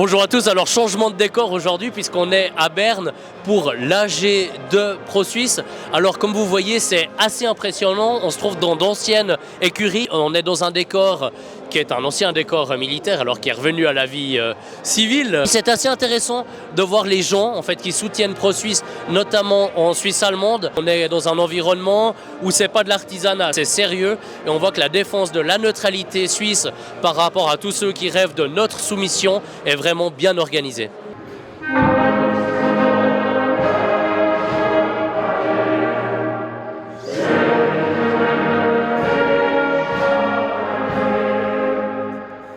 Bonjour à tous, alors changement de décor aujourd'hui puisqu'on est à Berne pour l'AG de ProSuisse. Alors comme vous voyez c'est assez impressionnant, on se trouve dans d'anciennes écuries, on est dans un décor qui est un ancien décor militaire alors qui est revenu à la vie civile. C'est assez intéressant de voir les gens en fait qui soutiennent ProSuisse, notamment en Suisse allemande. On est dans un environnement où c'est pas de l'artisanat, c'est sérieux et on voit que la défense de la neutralité suisse par rapport à tous ceux qui rêvent de notre soumission est vraiment bien organisée.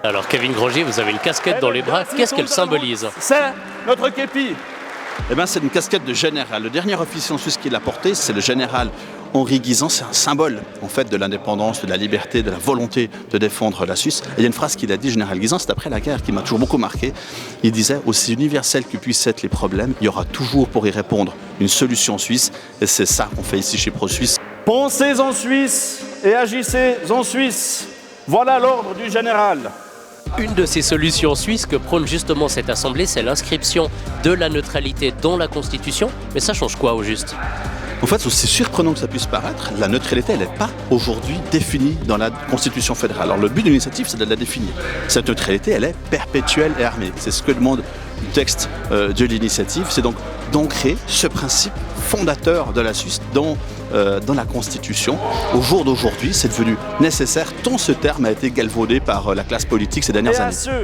Alors Kevin Grangier, vous avez une casquette dans les bras, qu'est-ce qu'elle symbolise? C'est notre képi. Eh ben, c'est une casquette de général. Le dernier officier en Suisse qui l'a porté, c'est le général Henri Guisan. C'est un symbole en fait de l'indépendance, de la liberté, de la volonté de défendre la Suisse. Et il y a une phrase qu'il a dit, général Guisan, c'est après la guerre, qui m'a toujours beaucoup marqué. Il disait, aussi universel que puissent être les problèmes, il y aura toujours pour y répondre une solution suisse. Et c'est ça qu'on fait ici chez ProSuisse. Pensez en Suisse et agissez en Suisse. Voilà l'ordre du général. Une de ces solutions suisses que prône justement cette assemblée, c'est l'inscription de la neutralité dans la Constitution. Mais ça change quoi au juste? En fait, aussi surprenant que ça puisse paraître, la neutralité, elle n'est pas aujourd'hui définie dans la Constitution fédérale. Alors le but de l'initiative, c'est de la définir. Cette neutralité, elle est perpétuelle et armée. C'est ce que demande le texte de l'initiative. C'est donc d'ancrer ce principe fondateur de la Suisse dans la Constitution. Au jour d'aujourd'hui, c'est devenu nécessaire, tant ce terme a été galvaudé par la classe politique ces dernières années. Et à ceux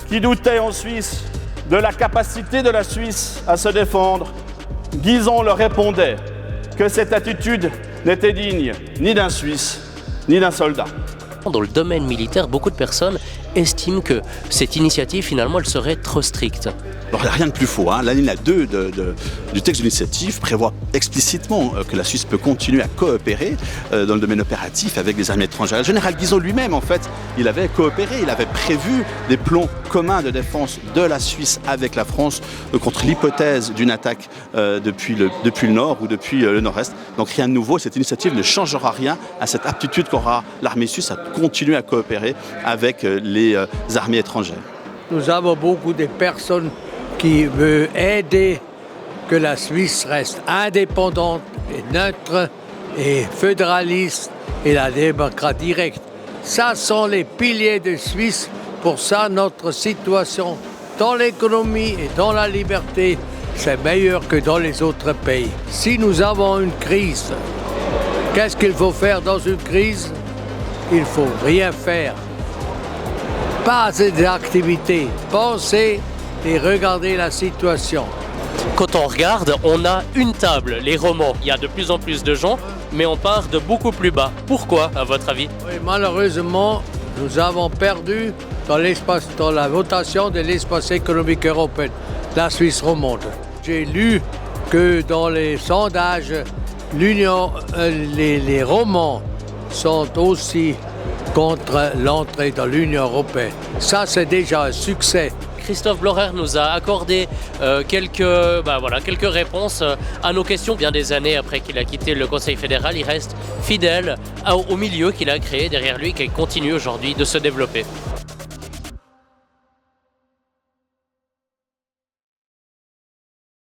qui doutaient en Suisse de la capacité de la Suisse à se défendre, Guisan leur répondait que cette attitude n'était digne ni d'un Suisse, ni d'un soldat. Dans le domaine militaire, beaucoup de personnes estiment que cette initiative, finalement, elle serait trop stricte. Alors, il n'y a rien de plus faux. L'alinéa 2 du texte de l'initiative prévoit explicitement que la Suisse peut continuer à coopérer dans le domaine opératif avec des armées étrangères. Le général Guisan lui-même, en fait, il avait coopéré, il avait prévu des plans communs de défense de la Suisse avec la France contre l'hypothèse d'une attaque depuis le nord ou depuis le nord-est. Donc rien de nouveau, cette initiative ne changera rien à cette aptitude qu'aura l'armée suisse à continuer à coopérer avec les armées étrangères. Nous avons beaucoup de personnes qui veulent aider que la Suisse reste indépendante et neutre et fédéraliste et la démocratie directe. Ça sont les piliers de Suisse. Pour ça, notre situation dans l'économie et dans la liberté, c'est meilleur que dans les autres pays. Si nous avons une crise, qu'est-ce qu'il faut faire dans une crise? Il ne faut rien faire. Pas des activités. Pensez et regardez la situation. Quand on regarde, on a une table, les romans. Il y a de plus en plus de gens, mais on part de beaucoup plus bas. Pourquoi, à votre avis? Oui, malheureusement, nous avons perdu dans la votation de l'espace économique européen, la Suisse romande. J'ai lu que dans les sondages, les romans sont aussi contre l'entrée dans l'Union européenne. Ça, c'est déjà un succès. Christophe Blorer nous a accordé quelques réponses à nos questions. Bien des années après qu'il a quitté le Conseil fédéral, il reste fidèle au milieu qu'il a créé derrière lui, qui continue aujourd'hui de se développer.